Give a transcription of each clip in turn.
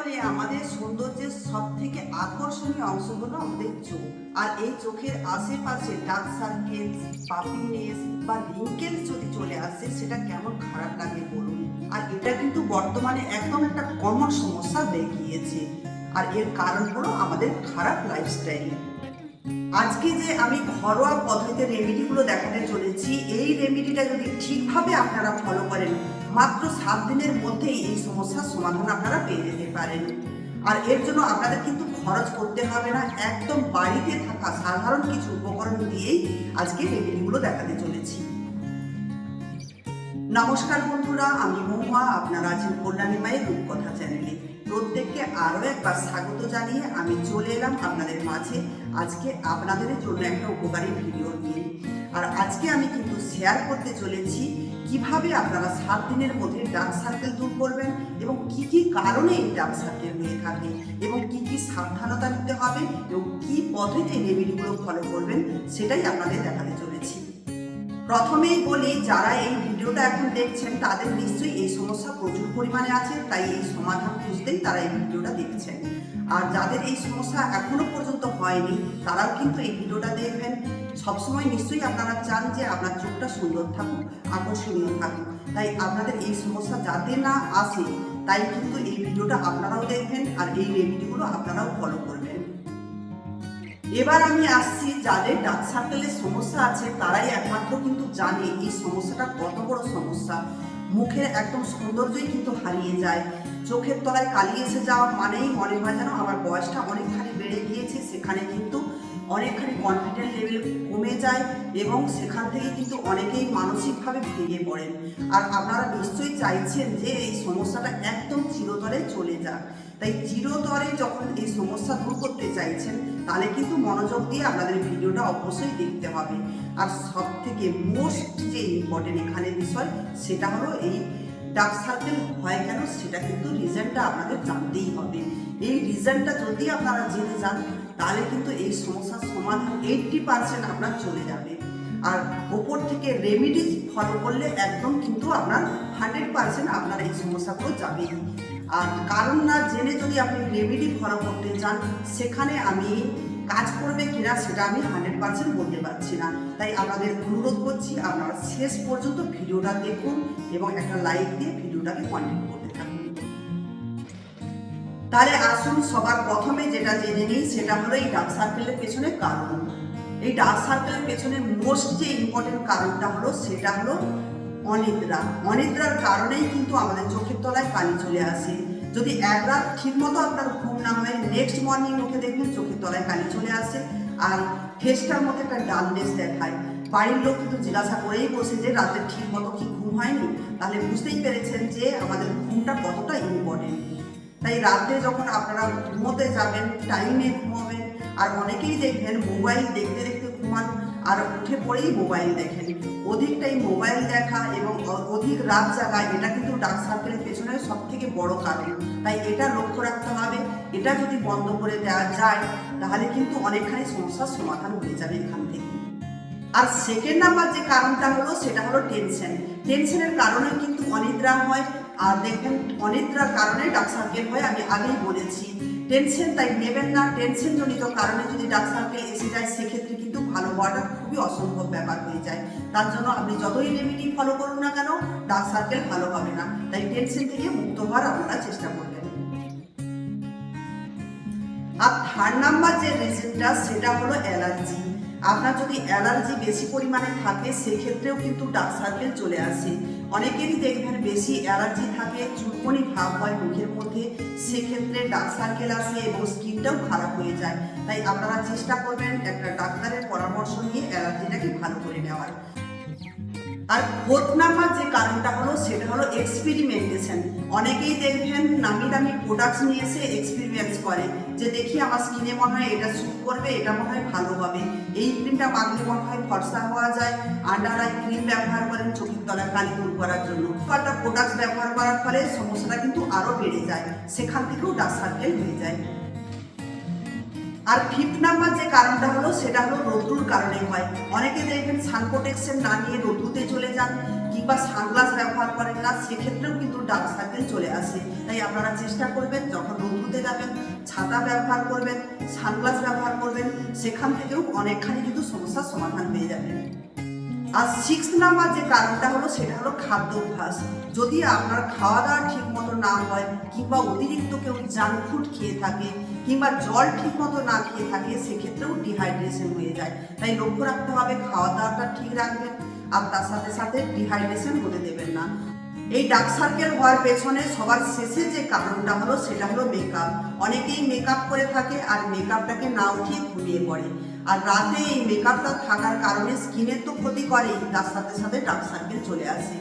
বলে আমাদের সৌন্দর্যের সব থেকে আকর্ষণীয় অংশ হলো আমাদের চোখ। আর এই চোখের আশেপাশে ডার্ক সার্কেল, পাফিনেস বা রিঙ্কেল যদি চলে আসে সেটা কেমন খারাপ লাগে বলুন। আর এটা কিন্তু বর্তমানে একদম একটা কমন সমস্যা হয়ে গিয়েছে। আর এর কারণ হলো আমাদের খারাপ লাইফস্টাইল। আজকে যে আমি ঘরোয়া পদ্ধতিতে রেমেডিগুলো দেখাতে চলেছি, এই রেমেডিটা যদি ঠিকভাবে আপনারা ফলো করেন, মাত্র 7 দিনের মধ্যেই এই সমস্যার সমাধান আপনারা পেয়ে যেতে পারেন। আর এর জন্য আপনাদের কিন্তু খরচ করতে হবে না, একদম বাড়িতে থাকা সাধারণ কিছু উপকরণ দিয়েই আজকে রেমেডিগুলো দেখাতে চলেছি। নমস্কার বন্ধুরা, আমি মহুয়া, আপনারা আছেন কল্যাণী মায়ের রূপকথা চ্যানেলে। প্রত্যেককে আরও একবার স্বাগত জানিয়ে আমি চলে এলাম আপনাদের মাঝে আজকে আপনাদের জন্য একটা উপকারী ভিডিও নিয়ে। আর আজকে আমি কিন্তু শেয়ার করতে চলেছি কিভাবে আপনারা 7 দিনের মধ্যে ডার্ক সার্কেল দূর করবেন এবং কি কি কারণে এই ডার্ক সার্কেল হয়ে থাকে এবং কি কি সাবধানতা নিতে হবে এবং কি পদ্ধতিতে রেমেডিগুলো ফলো করবেন সেটাই আপনাদের দেখাতে চলেছি। প্রথমেই বলি, যারা এই ভিডিওটা এখন দেখছেন তাদের নিশ্চয়ই এই সমস্যা প্রচুর পরিমাণে আছে, তাই এই সমাধান খুঁজতেই তারা এই ভিডিওটা দেখছেন। আর যাদের এই সমস্যা এখনো পর্যন্ত হয়নি তারাও কিন্তু এই ভিডিওটা দেখবেন। সবসময় নিশ্চয়ই আপনারা চান যে আপনার চোখটা সুন্দর থাকুক, আকর্ষণীয় থাকুক, তাই আপনাদের এই সমস্যা যাতে না আসে তাই কিন্তু এই ভিডিওটা আপনারাও দেখবেন আর এই রেমেডিগুলো আপনারাও ফলো করবেন। এবার আমি আসছি, যাদের ডার্ক সার্কেলের সমস্যা আছে তারাই একমাত্র কিন্তু জানে এই সমস্যাটা কত বড় সমস্যা। মুখের একদম সৌন্দর্যই কিন্তু হারিয়ে যায়, চোখের তলায় কালি এসে যাওয়া মানেই মনে হয় যেন আমার বয়সটা অনেকখানি বেড়ে গিয়েছে। সেখানে কিন্তু অনেকখানি কনফিডেন্ট লেভেল কমে যায় এবং সেখান থেকে কিন্তু অনেকেই মানসিকভাবে ভেঙে পড়েন। আর আপনারা নিশ্চয়ই চাইছেন যে এই সমস্যাটা একদম চিরতরে চলে যাক, তাই চিরতরে যখন এই সমস্যা দূর করতে চাইছেন তাহলে কিন্তু মনোযোগ দিয়ে আপনাদের ভিডিওটা অবশ্যই দেখতে হবে। আর সব থেকে মোস্ট যে ইম্পর্টেন্ট এখানে বিষয় সেটা হলো এই ডার্ক সার্কেল হয় কেন সেটা কিন্তু রিজনটা আপনাদের জানতেই হবে। এই রিজনটা যদি আপনারা জেনে যান তাহলে কিন্তু এই সমস্যার সমাধান 80% আপনার চলে যাবে। আর ওপর থেকে রেমেডি ফলো করলে একদম কিন্তু আপনার 100% আপনার এই সমস্যাগুলো যাবেই। আর কারণ না জেনে যদি আপনি রেমেডি ফলো করতে চান সেখানে আমি কাজ করবে কিনা সেটা আমি 100% বলতে পারছি না, তাই আপনাদের অনুরোধ করছি আপনারা শেষ পর্যন্ত ভিডিওটা দেখুন এবং একটা লাইক দিয়ে ভিডিওটাকে কন্টিনিউ করতে থাকুন। তাহলে আসুন সবার প্রথমে যেটা জেনে নিই সেটা হলো এই ডার্ক সার্কেলের পেছনে কারণ। এই ডার্ক সার্কেলের পেছনে মোস্ট যে ইম্পর্টেন্ট কারণটা হলো সেটা হলো অনিদ্রা। অনিদ্রার কারণেই কিন্তু আমাদের চোখের তলায় কালি চলে আসে। যদি এক রাত ঠিক মতো আপনার ঘুম না হয়, নেক্সট মর্নিং উঠে দেখবেন চোখের তলায় কালি চলে আসে আর ফেসটার মধ্যে একটা ডালনেস দেখায়। বাড়ির লোক কিন্তু জিজ্ঞাসা করেই বসে যে রাতে ঠিক মতো কি ঘুম হয়নি, তাহলে বুঝতেই পেরেছেন যে আমাদের ঘুমটা কতটা ইম্পর্টেন্ট। তাই রাতে যখন আপনারা ঘুমোতে যাবেন টাইমে ঘুমাবেন। আর অনেকেই দেখবেন মোবাইল দেখতে দেখতে ঘুমান আর উঠে পড়েই মোবাইল দেখেন। অধিক টাইম মোবাইল দেখা এবং অধিক রাত জাগা এটা কিন্তু ডার্ক সার্কেলের পেছনে সব থেকে বড় কারণ, তাই এটা লক্ষ্য রাখতে হবে। এটা যদি বন্ধ করে দেওয়া যায় তাহলে কিন্তু অনেকখানি সমস্যার সমাধান হয়ে যাবে এখান থেকে। আর সেকেন্ড নাম্বার যে কারণটা হলো সেটা হলো টেনশন। টেনশনের কারণে কিন্তু অনিদ্রা হয়। আর দেখবেন অনিদ্রার কারণে ডার্ক সার্কেল হয়, আমি আগেই বলেছি। টেনশন তাই নেবেন না, টেনশন জনিত কারণে যদি ডার্ক সার্কেল এসে যায় সেক্ষেত্রে কিন্তু ভালো হওয়াটা খুবই অসম্ভব ব্যাপার হয়ে যায়। তার জন্য আপনি যতই রেমেডি ফলো করুন না কেন ডার্ক সার্কেল ভালো হবে না, তাই টেনশন থেকে মুক্ত হওয়ার আপনারা চেষ্টা করবেন। আর থার্ড নাম্বার যে রিজনটা সেটা হলো অ্যালার্জি। আপনার যদি অ্যালার্জি বেশি পরিমাণে থাকে সেক্ষেত্রেও কিন্তু ডার্ক সার্কেল চলে আসে। অনেকেরই দেখবেন বেশি অ্যালার্জি থাকে, চুলকনি ভাব হয় মুখের মধ্যে, সেক্ষেত্রে ডার্ক সার্কেল আসে এবং স্কিনটাও খারাপ হয়ে যায়। তাই আপনারা চেষ্টা করবেন একটা ডাক্তারের পরামর্শ নিয়ে অ্যালার্জিটাকে ভালো করে নেওয়ার। আর ফোর্থ নাম্বার যে কারণটা হলো সেটা হলো এক্সপেরিমেন্টেশন। অনেকেই দেখবেন নামি দামি প্রোডাক্টস নিয়ে এসে এক্সপেরিমেন্টস করে যে দেখি আমার স্কিনে মনে হয় এটা স্যুট করবে, এটা মনে হয় ভালো হবে, এই ক্রিমটা মাখলে মনে হয় ফর্সা হওয়া যায়। আন্ডার আই ক্রিম ব্যবহার করেন চোখের তলায় কালি দূর করার জন্য। একটা প্রোডাক্টস ব্যবহার করার ফলে সমস্যাটা কিন্তু আরও বেড়ে যায়, সেখান থেকেও ডার্ক সার্কেল হয়ে যায়। আর ফিফথ নাম্বার যে কারণটা হলো সেটা হলো রৌদ্রুর কারণে হয়। অনেকে দেখবেন সান প্রোটেকশন না নিয়ে রৌদ্রুতে চলে যান কিংবা সানগ্লাস ব্যবহার করেন না, সেক্ষেত্রেও কিন্তু ডার্ক সার্কেল চলে আসে। তাই আপনারা চেষ্টা করবেন যখন রৌদ্র ঘুরতে যাবেন, ছাতা ব্যবহার করবেন, সানগ্লাস ব্যবহার করবেন, সেখান থেকেও অনেকখানি কিন্তু সমস্যার সমাধান পেয়ে যাবেন। আর 6 নাম্বার যে কারণটা হলো সেটা হলো খাদ্য অভ্যাস। যদি আপনার খাওয়া দাওয়া ঠিক মতো না হয়, কিংবা অতিরিক্ত কেউ জাঙ্ক ফুড খেয়ে থাকে, কিংবা জল ঠিক মতো না খেয়ে থাকে, সেক্ষেত্রেও ডিহাইড্রেশন হয়ে যায়। তাই লক্ষ্য রাখতে হবে, খাওয়া দাওয়াটা ঠিক রাখবেন আর তার সাথে সাথে ডিহাইড্রেশন হতে দেবেন না। এই ডার্ক সার্কেল হওয়ার পেছনে সবার শেষে যে কারণটা হলো সেটা হলো মেকআপ। অনেকেই মেকআপ করে থাকে আর মেকআপটাকে না উঠিয়ে ঘুমিয়ে পড়ে, আর রাতে এই মেকআপটা থাকার কারণে স্কিনের তো ক্ষতি করেই, তার সাথে সাথে ডার্ক সার্কেল চলে আসে।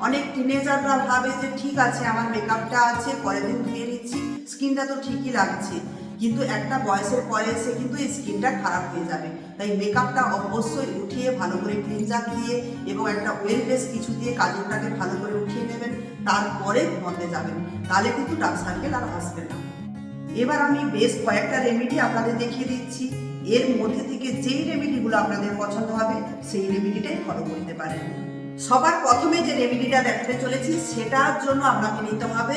অনেক টিনেজাররা ভাবে যে ঠিক আছে, আমার মেকআপটা আছে, পরের দিন ধুয়ে নিচ্ছি, স্কিনটা তো ঠিকই লাগছে, কিন্তু একটা বয়সের পরে এসে কিন্তু এই স্কিনটা খারাপ হয়ে যাবে। তাই মেকআপটা অবশ্যই উঠিয়ে ভালো করে ক্লিনজার দিয়ে এবং একটা ওয়েল বেস কিছু দিয়ে কাজলটাকে ভালো করে উঠিয়ে নেবেন, তারপরে ঘুমাতে যাবেন, তাহলে কিন্তু ডার্ক সার্কেল আর আসবে না। এবার আমি বেশ কয়েকটা রেমেডি আপনাদের দেখিয়ে দিচ্ছি। এর মধ্যে থেকে যেই রেমেডিগুলো আপনাদের পছন্দ হবে সেই রেমেডিটাই ফলো করতে পারেন। সবার প্রথমে যে রেমেডিটা দেখাতে চলেছি সেটার জন্য আপনাকে নিতে হবে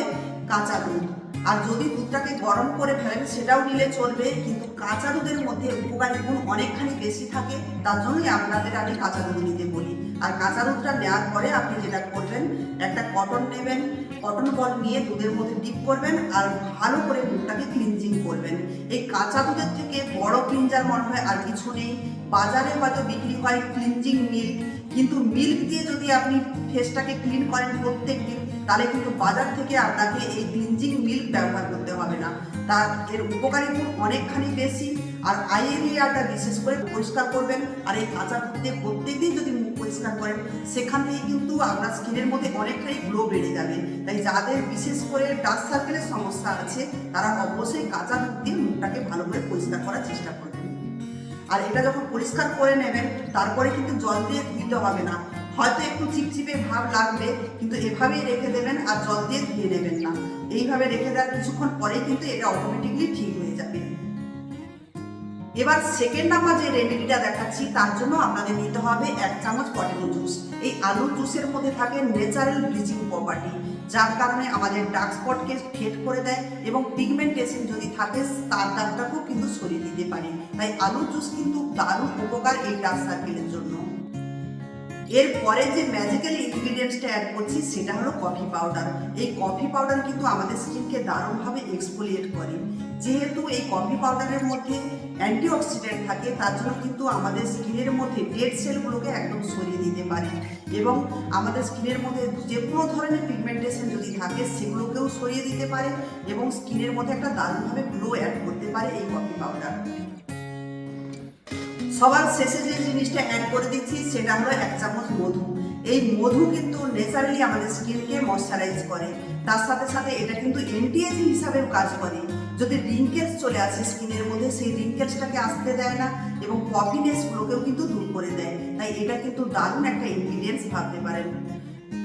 কাঁচা দুধ। আর যদি দুধটাকে গরম করে ফেলেন সেটাও নিলে চলবে, কিন্তু কাঁচা দুধের মধ্যে উপকারী গুণ অনেকখানি বেশি থাকে, তার জন্যই আপনাদের আমি কাঁচা দুধ নিতে বলি। আর কাঁচা দুধটা নেওয়ার পরে আপনি যেটা করবেন, একটা কটন নেবেন, কটন বল নিয়ে দুধের মধ্যে ডিপ করবেন আর ভালো করে মুখটাকে ক্লিনজিং করবেন। এই কাঁচা দুধের থেকে বড় ক্লিনজার মনে হয় আর কিছু নেই। বাজারে হয়তো বিক্রি হয় ক্লিনজিং মিল্ক, কিন্তু মিল্ক দিয়ে যদি আপনি ফেসটাকে ক্লিন করেন প্রত্যেক দিন, তাহলে কিন্তু বাজার থেকে আপনাকে এই ক্লিনজিং মিল্ক ব্যবহার করতে হবে না। তার এর উপকারী গুণ অনেকখানি বেশি। আর আই এরিয়াটা বিশেষ করে পরিষ্কার করবেন, আর এই কাঁচা দুধ দিয়ে প্রত্যেকদিন যদি মুখ পরিষ্কার করেন, সেখান থেকে কিন্তু আপনার স্কিনের মধ্যে অনেকটাই গ্লো বেড়ে যাবে। তাই যাদের বিশেষ করে ডার্ক সার্কেলের সমস্যা আছে, তারা অবশ্যই কাঁচা দুধ দিয়ে মুখটাকে ভালো করে পরিষ্কার করার চেষ্টা করবেন। আর এটা যখন পরিষ্কার করে নেবেন, তারপরে কিন্তু জল দিয়ে ধুইতে হবে না। হয়তো একটু চিপচিপে ভাব লাগবে, কিন্তু এভাবেই রেখে দেবেন আর জল দিয়ে ধুয়ে নেবেন না। এইভাবে রেখে দেওয়ার কিছুক্ষণ পরেই কিন্তু এটা অটোমেটিকলি ঠিক হয়ে যাবে। এবার সেকেন্ড নাম্বার যে রেমেডিটা দেখাচ্ছি, তার জন্য আপনাদের নিতে হবে 1 চামচ পটেটো জুস। এই আলুর জুসের মধ্যে থাকে ন্যাচারাল ব্লিচিং প্রপার্টি, যার কারণে আমাদের ডার্ক স্পটকে ফেড করে দেয় এবং পিগমেন্টেশন যদি থাকে তার দাগটাকেও কিন্তু সরিয়ে দিতে পারে। তাই আলুর জুস কিন্তু দারুণ উপকার এই ডার্ক সার্কেলের জন্য। এরপরে যে ম্যাজিক্যাল ইনগ্রিডিয়েন্টসটা অ্যাড করছি সেটা হলো কফি পাউডার। এই কফি পাউডার কিন্তু আমাদের স্কিনকে দারুণভাবে এক্সফোলিয়েট করে। যেহেতু এই কফি পাউডারের মধ্যে অ্যান্টিঅক্সিডেন্ট থাকে, তার জন্য কিন্তু আমাদের স্কিনের মধ্যে ডেড সেলগুলোকে একদম সরিয়ে দিতে পারে এবং আমাদের স্কিনের মধ্যে যে কোনো ধরনের পিগমেন্টেশন যদি থাকে সেগুলোকেও সরিয়ে দিতে পারে এবং স্কিনের মধ্যে একটা দারুণভাবে গ্লো অ্যাড করতে পারে এই কফি পাউডার। সবার শেষে যে জিনিসটা অ্যাড করে দিচ্ছি সেটা হলো 1 চামচ মধু। এই মধু কিন্তু ন্যাচারালি আমাদের স্কিনকে ময়শ্চারাইজ করে, তার সাথে সাথে এটা কিন্তু অ্যান্টি এজিং হিসাবেও কাজ করে। যদি রিঙ্কেলস চলে আসে স্কিনের মধ্যে, সেই রিঙ্কেলসটাকে আসতে দেয় না এবং পপিনেসগুলোকেও কিন্তু দূর করে দেয়। তাই এটা কিন্তু দারুণ একটা ইনগ্রিডিয়েন্টস ভাবতে পারেন।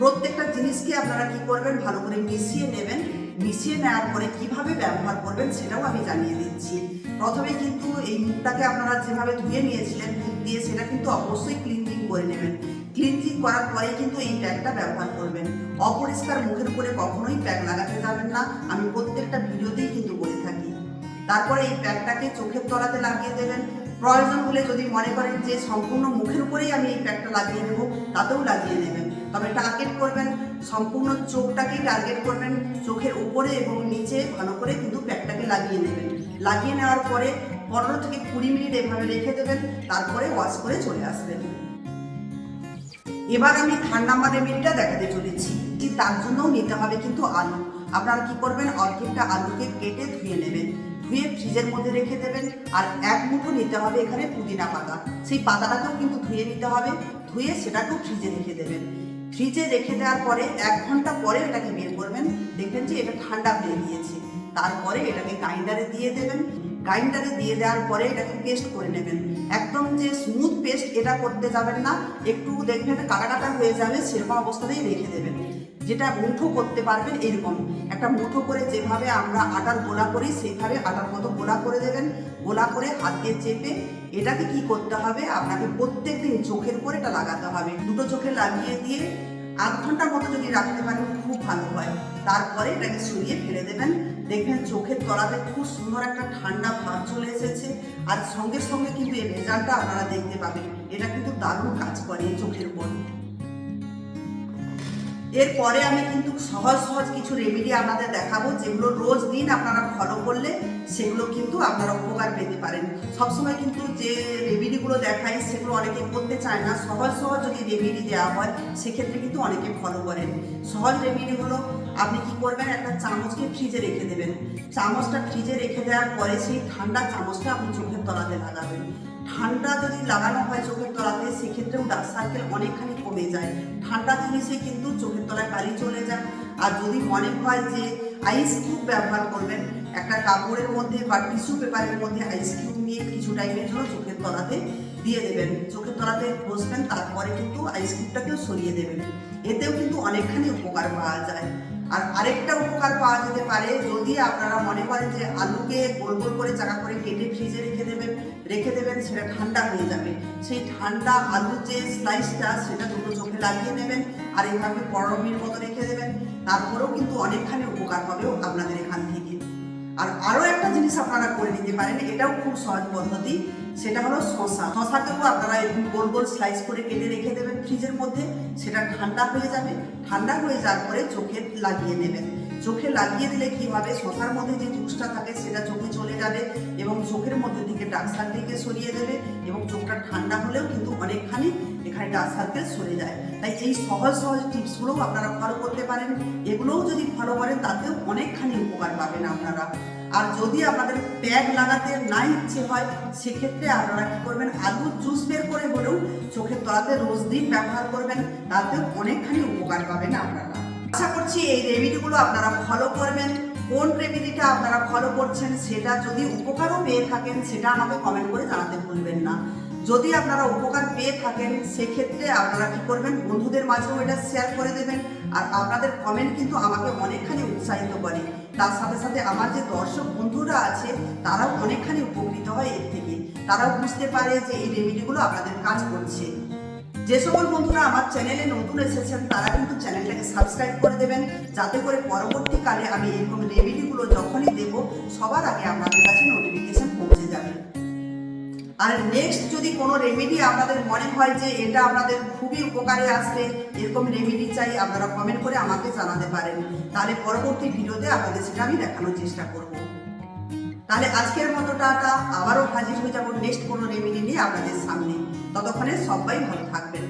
প্রত্যেকটা জিনিসকে আপনারা কি করবেন, ভালো করে মিশিয়ে নেবেন। মিশিয়ে নেওয়ার পরে কিভাবে ব্যবহার করবেন সেটাও আমি জানিয়ে দিচ্ছি। প্রথমে কিন্তু এই মুখটাকে আপনারা যেভাবে ধুয়ে নিয়েছিলেন দুধ দিয়ে, সেটা কিন্তু অবশ্যই ক্লিনজিং করে নেবেন। ক্লিনজিং করার পরে কিন্তু এই প্যাকটা ব্যবহার করবেন। অপরিষ্কার মুখের উপরে কখনোই প্যাক লাগাতে যাবেন না, আমি প্রত্যেকটা ভিডিওতেই কিন্তু বলে থাকি। তারপরে এই প্যাকটাকে চোখের তলাতে লাগিয়ে দেবেন। প্রয়োজন হলে যদি মনে করেন যে সম্পূর্ণ মুখের উপরেই আমি এই প্যাকটা লাগিয়ে নেব, তাতেও লাগিয়ে নেবেন। তবে টার্গেট করবেন, সম্পূর্ণ চোখটাকেই টার্গেট করবেন, চোখের উপরে এবং নিচে ভালো করে কিন্তু প্যাকটাকে লাগিয়ে নেবেন। লাগিয়ে নেওয়ার পরে 15 থেকে 20 মিনিট এভাবে রেখে দেবেন, তারপরে ওয়াশ করে চলে আসবেন। এবার আমি 3 নাম্বার রেমেডিটা দেখাতে চলেছি। তার জন্যও নিতে হবে কিন্তু আলু। আপনারা কি করবেন, অর্ধেকটা আলুকে কেটে ধুয়ে নেবেন, ধুয়ে ফ্রিজের মধ্যে রেখে দেবেন। আর 1 মুঠো নিতে হবে এখানে পুদিনা পাতা, সেই পাতাটাকেও কিন্তু ধুয়ে নিতে হবে, ধুয়ে সেটাকেও ফ্রিজে রেখে দেবেন। ফ্রিজে রেখে দেওয়ার পরে 1 ঘন্টা পরে এটাকে বের করবেন, দেখবেন যে এটা ঠান্ডা হয়ে গিয়েছে। তারপরে এটাকে গ্রাইন্ডারে দিয়ে দেবেন। গ্রাইন্ডারে দিয়ে দেওয়ার পরে এটাকে পেস্ট করে নেবেন। একদম যে স্মুথ পেস্ট এটা করতে যাবেন না, একটু দেখবেন কাটা কাটা হয়ে যাবে, সেরকম অবস্থাতেই রেখে দেবেন। যেটা মুঠো করতে পারবেন, এরকম একটা মুঠো করে যেভাবে আমরা আটার গোলা করি সেইভাবে আটার মতো গোলা করে দেবেন। গোলা করে হাত দিয়ে চেপে এটাকে কি করতে হবে, আপনাকে প্রত্যেক দিন চোখের উপর এটা লাগাতে হবে। দুটো চোখে লাগিয়ে দিয়ে 8 ঘন্টার মতো যদি রাখতে পারেন খুব ভালো হয়। তারপরে এটাকে সরিয়ে ফেলে দেবেন। দেখবেন চোখের তলাতে খুব সুন্দর একটা ঠান্ডা ভাব চলে এসেছে। আর সঙ্গে সঙ্গে কিন্তু এর রেজাল্টটা আপনারা দেখতে পাবেন। এটা কিন্তু দারুণ কাজ করে এই চোখের উপর। এরপরে আমি কিন্তু সহজ সহজ কিছু রেমেডি আপনাদের দেখাবো, যেগুলো রোজ দিন আপনারা ফলো করলে সেগুলো কিন্তু আপনারা উপকার পেতে পারেন। সবসময় কিন্তু যে রেমেডিগুলো দেখাই সেগুলো অনেকে করতে চায় না। সহজ সহজ যদি রেমেডি দেওয়া হয় সেক্ষেত্রে কিন্তু অনেকে ফলো করেন। সহজ রেমেডি হলো, আপনি কি করবেন, একটা চামচকে ফ্রিজে রেখে দেবেন। চামচটা ফ্রিজে রেখে দেওয়ার পরে সেই ঠান্ডা চামচটা আপনি চোখের তলাতে লাগাবেন। ঠান্ডা যদি লাগানো হয় চোখের তলাতে সেক্ষেত্রেও ডার্ক সার্কেল অনেকখানি কমে যায়। ঠান্ডা জিনিসে কিন্তু চোখের তলায় কালি চলে যায়। আর যদি মনে হয় যে আইস কিউব ব্যবহার করবেন, একটা কাপড়ের মধ্যে বা টিস্যু পেপারের মধ্যে আইস কিউব নিয়ে কিছু টাইমের জন্য চোখের তলাতে দিয়ে দেবেন, চোখের তলাতে বসবেন, তারপরে কিন্তু আইস কিউবটাকেও সরিয়ে দেবেন। এতেও কিন্তু অনেকখানি উপকার পাওয়া যায়। আর আরেকটা উপকার পাওয়া যেতে পারে, যদি আপনারা মনে করেন যে আলুকে গোল গোল করে চাকা করে কেটে ফ্রিজে রেখে দেবেন, সেটা ঠান্ডা হয়ে যাবে। সেই ঠান্ডা আলুর যে স্লাইসটা সেটা দুটো চোখে লাগিয়ে নেবেন আর এইভাবে 15 মিনিট মতো রেখে দেবেন। তারপরেও কিন্তু অনেকখানি উপকার হবেও আপনাদের এখান থেকে। আর আরও একটা জিনিস আপনারা করে নিতে পারেন, এটাও খুব সহজ পদ্ধতি, সেটা হলো শশাকেও আপনারা এরকম গোল গোল স্লাইস করে কেটে রেখে দেবেন ফ্রিজের মধ্যে। সেটা ঠান্ডা হয়ে যাবে। ঠান্ডা হয়ে যাওয়ার পরে চোখে লাগিয়ে নেবেন। চোখে লাগিয়ে দিলে কি হবে, শশার মধ্যে যে জুসটা থাকে সেটা চোখে চলে যাবে এবং চোখের মধ্যে থেকে ডার্ক সার্কেলকে সরিয়ে দেবে এবং চোখটা ঠান্ডা হলেও কিন্তু অনেকখানি এখানে ডার্ক সার্কেল সরে যায়। তাই এই সহজ সহজ টিপসগুলোও আপনারা ফলো করতে পারেন। এগুলোও যদি ফলো করেন তাতেও অনেকখানি উপকার পাবেন আপনারা। আর যদি আপনাদের প্যাক লাগাতে না ইচ্ছে হয় সেক্ষেত্রে আপনারা কি করবেন, আলুর জুস বের করে হলেও চোখের তলাতে রোজ দিন ব্যবহার করবেন, তাতেও অনেকখানি উপকার পাবেন আপনারা। আশা করছি এই রেমেডিগুলো আপনারা ফলো করবেন। কোন রেমেডিটা আপনারা ফলো করছেন সেটা যদি উপকারও পেয়ে থাকেন সেটা আমাকে কমেন্ট করে জানাতে ভুলবেন না। যদি আপনারা উপকার পেয়ে থাকেন সেক্ষেত্রে আপনারা কি করবেন, বন্ধুদের মাঝেও এটা শেয়ার করে দেবেন। আর আপনাদের কমেন্ট কিন্তু আমাকে অনেকখানি উৎসাহিত করে। তার সাথে সাথে আমার যে দর্শক বন্ধুরা আছে তারাও অনেকখানি উপকৃত হয় এর থেকে। তারাও বুঝতে পারে যে এই রেমেডিগুলো আপনাদের কাজ করছে। যে সকল বন্ধুরা আমার চ্যানেলে নতুন এসেছেন তারা কিন্তু চ্যানেলটাকে সাবস্ক্রাইব করে দেবেন, যাতে করে পরবর্তীকালে আমি এরকম রেমেডিগুলো যখনই দেব সবার আগে আপনাদের কাছে নোটিফিকেশন পৌঁছে যাবে। আর নেক্সট যদি কোনো রেমেডি আপনাদের মনে হয় যে এটা আপনাদের খুবই উপকারে আসবে, এরকম রেমেডি চাই, আপনারা কমেন্ট করে আমাকে জানাতে পারেন। তাহলে পরবর্তী ভিডিওতে আপনাদের সেটা আমি দেখানোর চেষ্টা করব। তাহলে আজকের মতো টাটা, আবারও হাজির হয়ে যাব নেক্সট কোনো রেমেডি নিয়ে আপনাদের সামনে। ততক্ষণে সবাই ভালো থাকবেন।